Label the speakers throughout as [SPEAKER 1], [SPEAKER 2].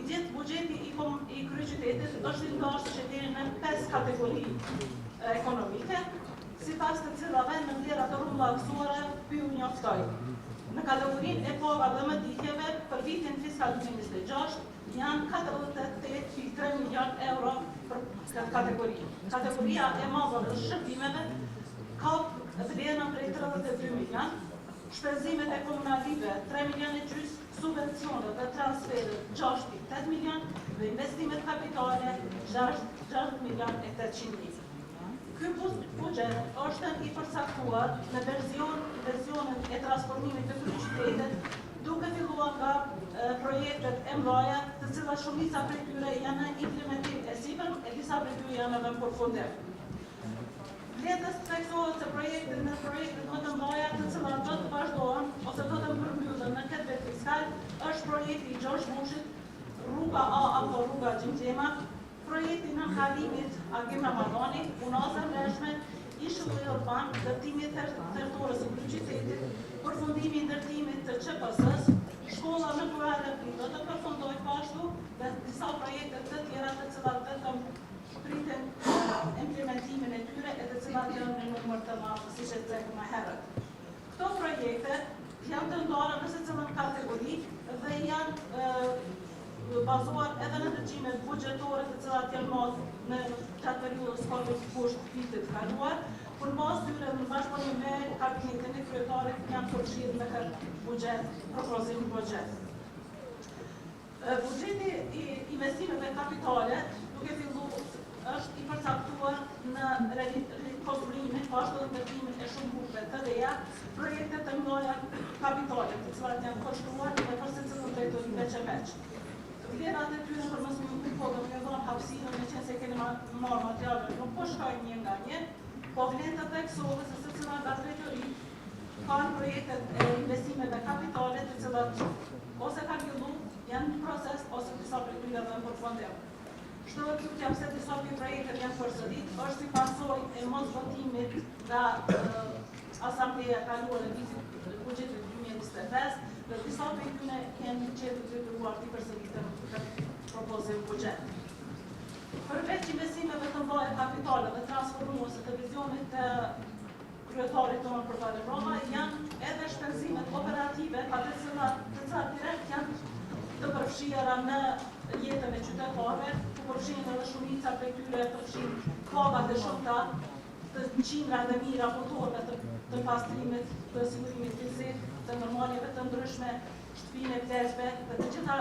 [SPEAKER 1] gjithë buxheti i kryeqytetit është i ndarë deri në 5 kategori ekonomike, sipas të cilave në vlera të rrumbullaksuara u njoftoi. Në kategorinë e pagave dhe mëditjeve për vitin fiskal 2026 janë 48,3 miliard euro për këtë kategori. Kategoria e madhe të shërbimeve ka vlerën prej 32 milion, shpenzimet e komunalive 3 milion e gjys, subvencionet dhe transferet 6,8 milion dhe investimet kapitale 6 milion e 800 mijë. Ky buxhet është i përcaktuar në versionin e transformimit të kryeqytetit, duke filluar nga projektet e mëdha, të cilat shumica prej tyre janë në implementim e sipër e disa prej tyre janë në përfundim. Vletës theksohet se projektet më të mëdha, të cilat do të vazhdohen ose do të përmbyllen në këtë vit fiskal, është projekti i Gjosh Bushit, rruga A apo rruga Gjimxhema, projekti në kalimit Agim Ramadani, unaza mbreshme, ishulli urban, ndërtimi territorës së kryeqytetit, përfundimi i ndërtimit të QPS-s, shkolla në Kurrë do të përfundojë pashtu dhe disa projekte të tjera të cilat vetëm pritin implementimin e tyre e të cilat janë në numër të madh, siç e them më herët. Këto projekte janë të ndarë në secilën kategori dhe janë bazuar edhe në ndërtimet buxhetore të cilat janë marrë në gjatë periudhës poshtë vitit kaluar, për bazë tyre në bashkëpunim me kabinetin e kryetarit janë përfshirë në këtë buxhet, propozim buxhet. Buxheti i investimeve kapitale, duke filluar, është i përcaktuar në rikonstruimin, pashtu dhe ndërtimin e shumë grupe të reja, projekte të mëdha kapitale, të cilat janë konstruar dhe për secilën drejtori veç e veç. Vlerat e tyre për mësë më kodë më dhënë hapësirën me qenë se keni marrë materiale, nuk po shkojnë një nga një, po vlen të theksohet se secila nga drejtori kanë projektet e investimeve kapitale të cilat ose kanë fillu, janë në proces, ose disa prej tyre dhe në përfundim. Shtohet tutja pse disa prej projektet janë përsërit, është si pasojë e mos votimit nga Asambleja kaluar e vitit buxhetit 2025, dhe disa prej tyre janë qenë të detyruar të përsëritën këtë propozim buxhet. Përveç investimeve të mëdha kapitale dhe transformuese të vizionit të kryetarit tonë për Valën Roma, janë edhe shpenzimet operative, të cilat direkt janë të përfshira në jetën e qytetarëve, të përfshin edhe shumica prej tyre përfshin pagat e shumta, të qindra dhe mira motorëve të pastrimit, të sigurimit fizik, të normaljeve të ndryshme, shtëpinë e pleshve dhe të gjitha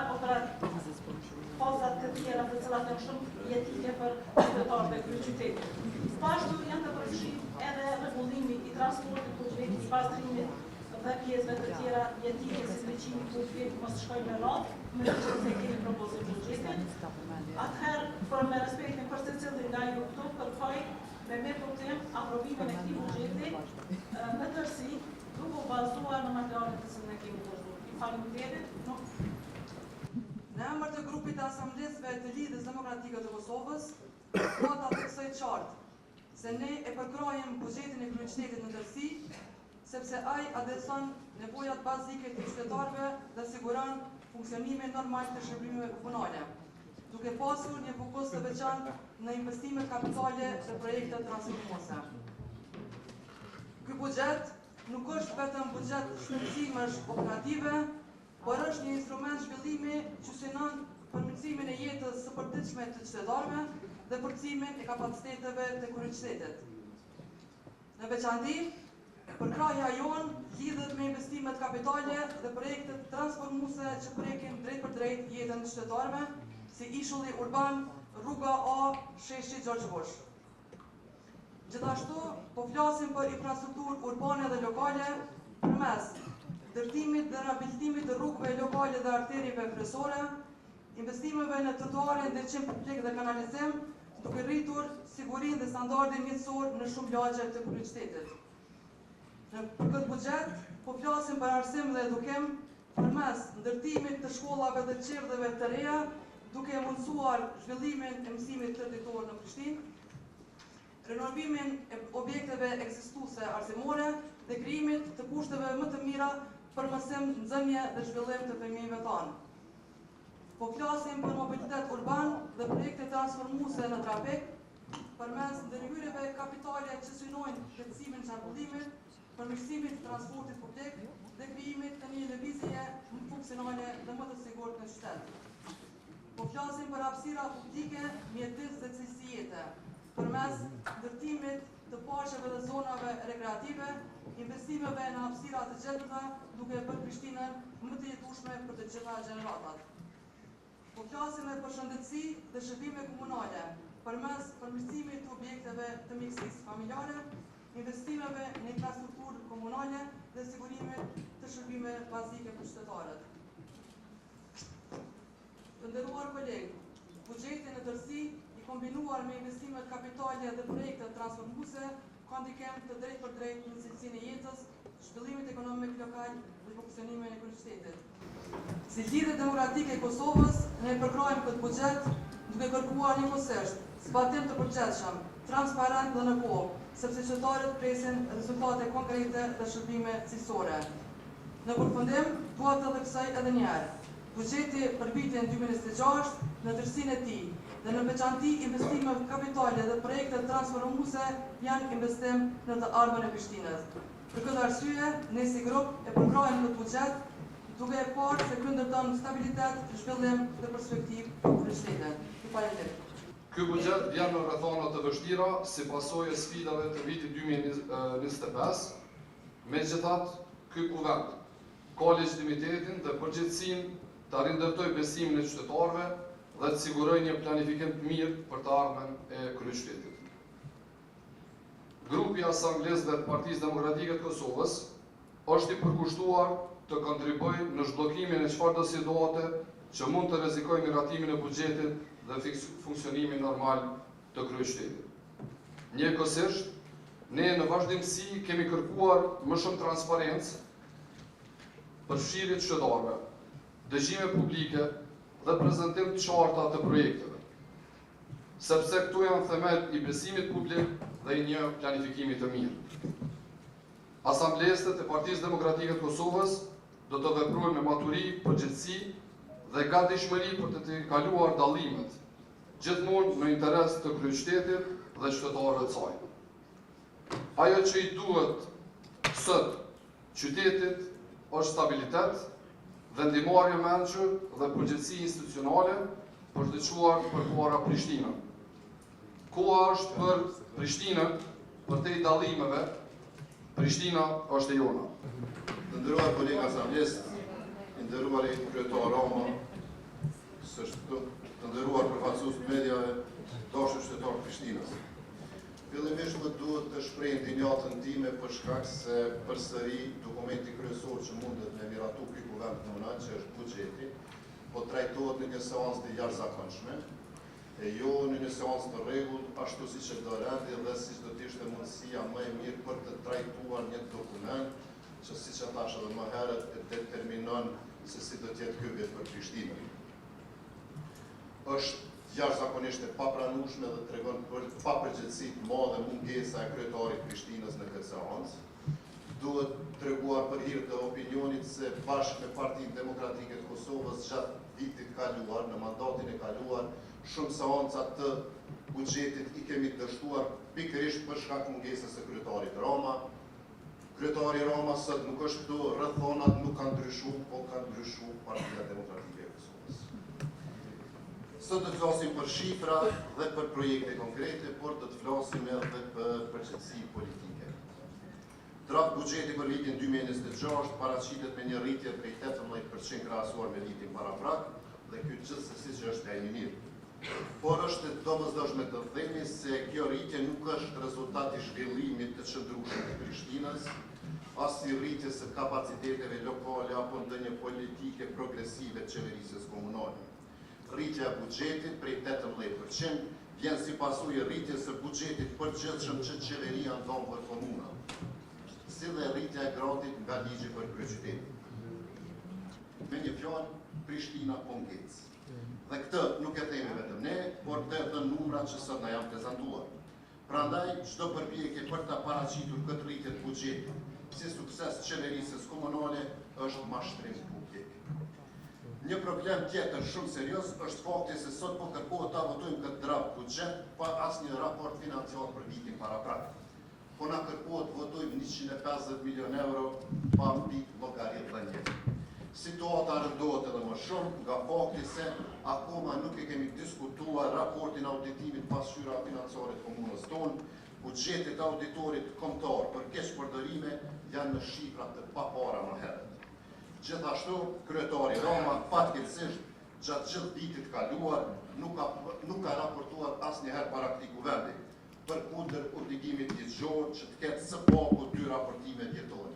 [SPEAKER 1] pozat të tjera të cilat janë shumë jetike për qytetarët e kryeqytetit. Pashtu janë të përfshirë edhe rregullimi i transportit publik, i pastrimit dhe pjesëve të tjera jetike si ndriçimi publik, mos shkojnë në radhë, me që se kemi propozim buxhetit. Atëherë, për me respektin për secilin nga ju këtu, kërkoj me metodim aprovimin e këtij buxheti në tërësi, duke u bazuar në materialet të cilën e kemi vazhduar. I faleminderit.
[SPEAKER 2] Në emër të grupit të Asamblesëve të Lidhjes Demokratike të Kosovës, do ta theksoj qartë se ne e përkrojmë buxhetin e kryeqytetit në tërësi, sepse ai adreson nevojat bazike të qytetarëve dhe siguron funksionimin normal të shërbimeve komunale, duke pasur një fokus të veçantë në investimet kapitale dhe projekte transformuese. Ky buxhet nuk është vetëm buxhet shpenzimesh operative, por është një instrument zhvillimi që synon përmirësimin e jetës së përditshme të qytetarëve dhe forcimin e kapaciteteve të kryeqytetit. Në veçanti, përkrahja jonë lidhet me investimet kapitale dhe projektet transformuese që prekin drejt për drejt jetën e qytetarëve, si ishulli urban, rruga A, sheshi Gjosh Bush. Gjithashtu, po flasim për infrastrukturë urbane dhe lokale përmes ndërtimit dhe rehabilitimit të rrugëve lokale dhe arterieve kryesore, investimeve në trotuare, ndriçim publik dhe kanalizim, duke rritur sigurinë dhe standardin mjekësor në shumë lagje të kryeqytetit. Për këtë buxhet, po flasim për arsim dhe edukim përmes ndërtimit të shkollave dhe qerdheve të reja, duke mundësuar zhvillimin e mësimit traditor në Prishtinë, renovimin e objekteve ekzistuese arsimore dhe krijimit të kushteve më të mira për mësim, nxënje dhe zhvillim të fëmijëve tanë. Po Po flasim për mobilitet urban dhe projekte transformuese në trafik, përmes ndërhyrjeve kapitale që synojnë lehtësimin e qarkullimit, përmirësimit të transportit publik dhe krijimit të një lëvizjeje më funksionale dhe më të sigurt në qytet. Po flasim për hapësira publike, mjedis dhe cilësi jete, përmes ndërtimit të parqeve dhe zonave rekreative, investimeve në hapësira të gjetëta, duke bërë Prishtinën më të jetueshme për të gjitha gjeneratat. Po flasim për shëndetësi dhe shërbime komunale, përmes përmirësimit të objekteve të mjekësisë familjare, investimeve në infrastrukturë komunale dhe sigurimit të shërbime bazike për qytetarët. Të nderuar kolegë, buxheti në tërësi i kombinuar me investimet kapitale dhe projekte transformuese ka ndikim të drejtë në cilësinë e jetës, zhvillimit ekonomik lokal dhe funksionimin e kryeqytetit. Si Lidhja Demokratike e Kosovës, ne përkrojmë këtë buxhet duke kërkuar njëkohësisht zbatim të përgjithshëm, transparent dhe në kohë, sepse qytetarët presin rezultate konkrete dhe shërbime cilësore. Në përfundim, dua të theksoj edhe një herë, buxheti për vitin 2026 në tërësinë e tij dhe në veçanti investime kapitale dhe projekte transformuese janë investim në të ardhmen e Prishtinës. Për këtë arsye, ne si grup e përkrojmë këtë buxhet duke e parë se ky ndërton stabilitet, zhvillim dhe perspektivë për qytetin. Ju falenderoj.
[SPEAKER 3] Ky buxhet vjen në rrethana të vështira si pasojë e sfidave të vitit 2025. Megjithatë, ky kuvend ka legitimitetin dhe përgjegjësinë të rindërtoj besimin e qytetarëve dhe të siguroj një planifikim të mirë për të ardhmen e kryeqytetit. Grupi i Asamblesë të Partisë Demokratike të Kosovës është i përkushtuar të kontribuojë në zhbllokimin e çfarëdo situate që mund të rrezikojë miratimin e buxhetit dhe funksionimin normal të kryeqytetit. Njëkohësisht, ne në vazhdimsi kemi kërkuar më shumë transparencë, përfshirje të qytetarëve, dëgjime publike dhe prezantim të qarta të projekteve, sepse këtu janë themel i besimit publik dhe i një planifikimi të mirë. Asamblesët e Partisë Demokratike të Kosovës do të veprojnë me maturi, përgjegjësi dhe gatishmëri për të kaluar dallimet, gjithmonë në interes të kryeqytetit dhe qytetarëve të saj. Ajo që i duhet sot qytetit është stabilitet, vendimarrje mençur dhe përgjegjësi institucionale për të çuar përpara Prishtinën. Koha është për Prishtinën, për te dallimeve, Prishtina është e jona.
[SPEAKER 4] Të nderuar kolegë asamblesë, të nderuar kryetar Rama, të nderuar përfaqësues të mediave, dashur qytetarë të Prishtinës. Fillimisht më duhet të shpreh ndinjatën time për shkak se përsëri dokumenti kryesor që mundet me miratu ky kuvend komunal, që është buxheti, po trajtohet në një seancë të jashtëzakonshme, e jo në një seancë të rregullt, ashtu siç e do rendi dhe siç do të ishte mundësia më e mirë për të trajtuar një dokument që, siç e thash edhe më herët, e determinon se si do të jetë ky vit për Prishtinën. Është jashtëzakonisht e papranueshme dhe tregon për papërgjegjësi të madhe mungesa e kryetarit Prishtinës në këtë seancë. Duhet treguar për hir të opinionit se bashkë me Partinë Demokratike të Kosovës gjatë vitit kaluar, në mandatin e kaluar, shumë seanca të buxhetit i kemi dështuar pikërisht për shkak mungesës së kryetarit Rama. Kryetari Rama sot nuk është këtu, rrethonat nuk kanë ndryshuar, po ka ndryshuar Partia Demokratike e Kosovës. Sot do të flasim për shifra dhe për projekte konkrete, por do të flasim edhe për përgjegjësi politike. Draft buxheti për vitin 2026 paraqitet me një rritje prej 18% krahasuar me vitin paraprak, dhe ky gjithsesi që është e mirë. Por është domosdoshme të themi se kjo rritje nuk është rezultat i zhvillimit të qëndrueshëm të Prishtinës, as i rritjes së kapaciteteve lokale apo ndonjë politike progresive të qeverisjes komunale. Rritja e buxhetit prej 18% vjen si pasojë rritjes së buxhetit përgjithshëm që qeveria ndon për komuna, si dhe rritja e gradit nga ligji për kryeqytetin. Me një fjalë, Prishtina po ngec. Dhe këtë nuk e themi vetëm ne, por të edhe numrat që sot na janë prezantuar. Prandaj, çdo përpjekje për ta paraqitur këtë rritje të buxhetit si sukses të qeverisjes komunale është mashtrim publik. Një problem tjetër shumë serios është fakti se sot po kërkohet ta votojmë këtë draft buxhet pa asnjë raport financiar për vitin paraprak. Po na kërkohet votojmë 150 milion euro pa mbi llogaritë dhënie. Situata rëndohet edhe më shumë nga fakti se akoma nuk e kemi diskutuar raportin auditimit pasqyra financiare të komunës tonë. Buxhetet auditorit kombëtar për keqpërdorime janë në shifra të papara më herët. Gjithashtu, kryetari Roma fatkeqësisht gjatë gjithë vitit kaluar nuk ka raportuar asnjëherë para këtij kuvendi, përkundër obligimit ligjor që të ketë së paku 2 raportime vjetore.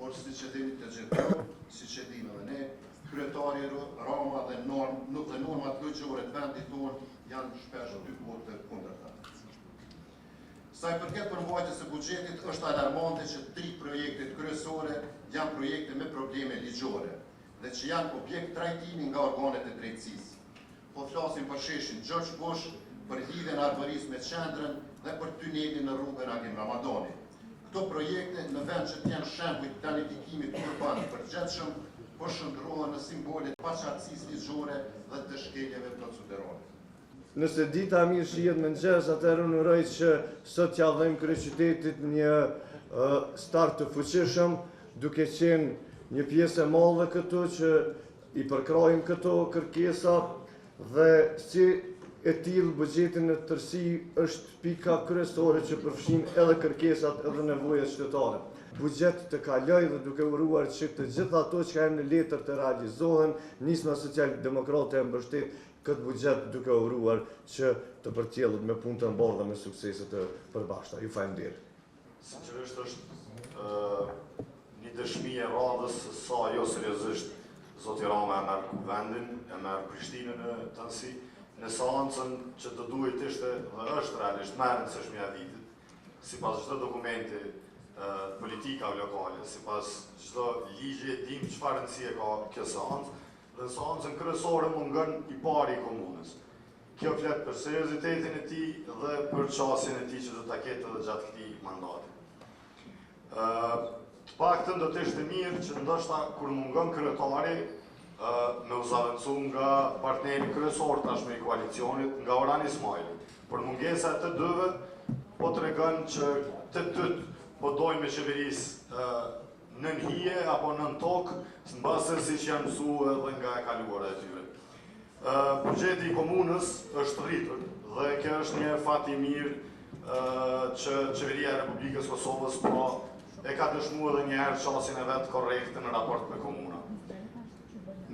[SPEAKER 4] Por siç e dini të gjithë, siç e dinë edhe ne, kryetari Roma dhe normat ligjore të vendit tonë janë shpesh 2 votë të kundërta. Sa i përket përmbajtjes së buxhetit, është alarmante që 3 projektet kryesore janë projekte me probleme ligjore dhe që janë objekt trajtimi nga organet e drejtësisë. Po flasim për sheshin George Bush, për lidhjen e Arborisë me qendrën dhe për tunelin në rrugën Agim Ramadani. Këto projekte në vend që të janë shembull të planifikimit urban të përgjithshëm, po shndrohen në simbole të paqartësisë ligjore dhe të shkeljeve procedurale.
[SPEAKER 5] Nëse dita mirë shihet në mëngjes, atëherë unë uroj që sot t'ja dhejmë kryeqytetit një start të fuqishëm, duke qenë një pjesë e madhe këtu që i përkrojmë këto kërkesa dhe si e tillë buxheti në tërësi është pika kryesore që përfshin edhe kërkesat edhe nevojat shtetare. Buxhet të kaloj dhe duke uruar që të gjitha ato që janë në letër të realizohen, Nisma Social-Demokrate e mbështet këtë buxhet duke uruar që të përcjellet me punë të mbarë dhe me suksese të përbashkëta. Ju faleminderit.
[SPEAKER 6] Sinqerisht është një dëshmi e radhës sa jo seriozisht zoti Rama e merr kuvendin, e merr Prishtinën të nësi, në seancën që të duhet ishte dhe është realisht më e rëndësishme e vitit, sipas çdo dokumenti politikave lokale, sipas çdo ligji dim çfarë rëndësie ka kjo seancë, dhe seancën kryesore mungon i pari i komunës. Kjo flet për seriozitetin e tij dhe për çasjen e tij që do ta ketë edhe gjatë këtij mandati. Të paktën do të ishte mirë që ndoshta kur mungon kryetari me u zaventsu nga partneri kryesor tashme i koalicionit, nga Orhan Ismaili. Por mungesa e të dyve po tregon që të dytë po dojnë me qeverisë nën hije apo nën tokë, mbase siç janë mësuar edhe nga e kaluara e tyre. Buxheti i komunës është rritur dhe kjo është një fat i mirë që qeveria e Republikës Kosovës po e ka dëshmuar edhe një herë çasjen e vet korrekte në raport me komuna.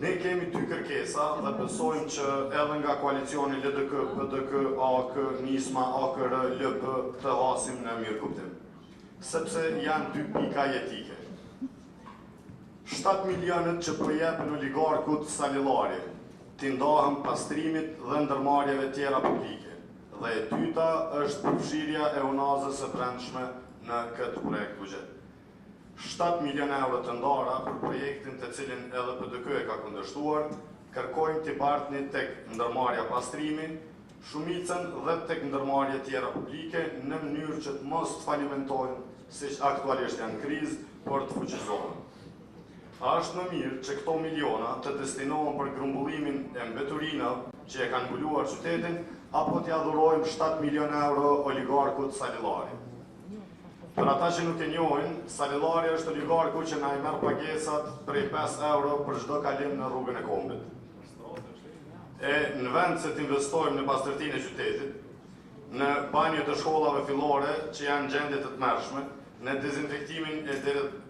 [SPEAKER 6] Ne kemi 2 kërkesa dhe besojmë që edhe nga koalicioni LDK, PDK, AK, Nisma, AKR, LP të hasim në mirë kuptim. Sepse janë 2 pika jetike. 7 milionët që përjepën oligarkut Salillari, t'i ndahën pastrimit dhe ndërmarrjeve tjera publike. Dhe e dyta është përfshirja e unazës së brendshme në këtë projekt buxhet. 7 milion euro të ndara për projektin të cilin edhe PDK e ka kundërshtuar, kërkojnë t'i bartni tek ndërmarrja pastrimi, shumicën dhe tek ndërmarrje tjera publike në mënyrë që të mos të falimentojnë siç aktualisht janë krizë, por të fuqizohen. A është më mirë që këto miliona të destinohen për grumbullimin e mbeturinave që e kanë mbuluar qytetin, apo t'ia dhurojmë 7 milion euro oligarkut Salillari. Për ata që nuk e njohin, Salillari është oligarku që na i merr pagesat prej 5 euro për çdo kalim në rrugën e Kombit. E në vend se të investojmë në pastërtinë e qytetit, në banjët e shkollave fillore që janë gjendje të tmerrshme, në dezinfektimin e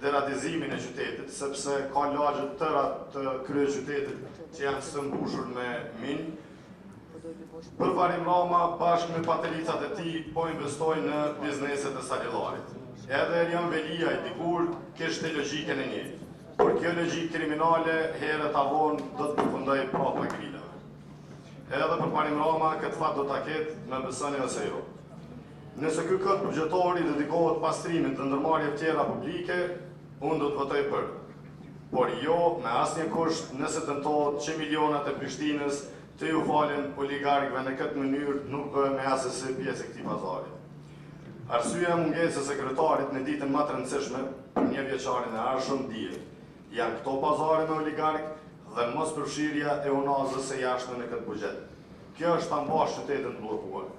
[SPEAKER 6] deratizimin e qytetit, sepse ka lagje të tëra të kryeqytetit që janë së mbushur me minë. Përvarim Rama bashkë me patelicat e tij po investojnë në bizneset e Salillarit. Edhe Erjan Velia i dikur kishte logjikën e njëjtë, por kjo logjikë kriminale herët avon do të përfundojë prapa grilave. Edhe përvarim Rama këtë fat do ta ketë, me besoni ose jo. Nëse ky kod buxhetor i dedikohet pastrimit të ndërmarrjeve tjera publike, unë do të votoj për. Por jo me asnjë kusht nëse tentohet që milionat e Prishtinës të ju falen oligarkëve në këtë mënyrë nuk bëhen me asnjë pjesë e këtij pazari. Arsyeja e mungesës së sekretarit në ditën më të rëndësishme për një vjeçarin e ardhshëm dihet. Janë këto pazare me oligarkë dhe mos përfshirja e unazës së jashtme në këtë buxhet. Kjo është ta mbash qytetin të bllokuar.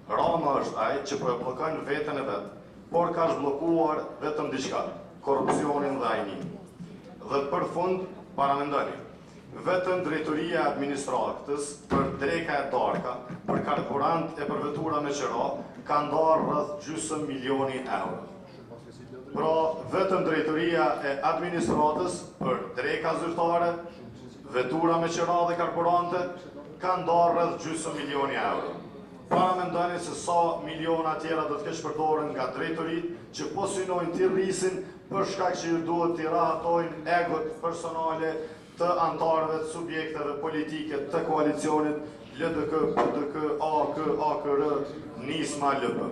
[SPEAKER 6] Rama është ai që po e bllokon veten e vet, por ka zhbllokuar vetëm diçka, korrupsionin dhe ajnin. Dhe për fund, paramendoni, vetëm drejtoria e administratës për dreka e darka, për karburant e për vetura me qira, ka ndarë rreth gjysmë milioni euro. Pra, vetëm drejtoria e administratës për dreka zyrtare, vetura me qira dhe karburante, ka ndarë rreth gjysmë milioni euro. Paramendoni se sa miliona tjera do të kesh përdorën nga drejtorit që po synojnë të rrisin për shkak që ju duhet të rahatojnë egot personale të antarëve të subjekteve politike të koalicionit LDK, PDK, AK, AKR, NISMA, LP.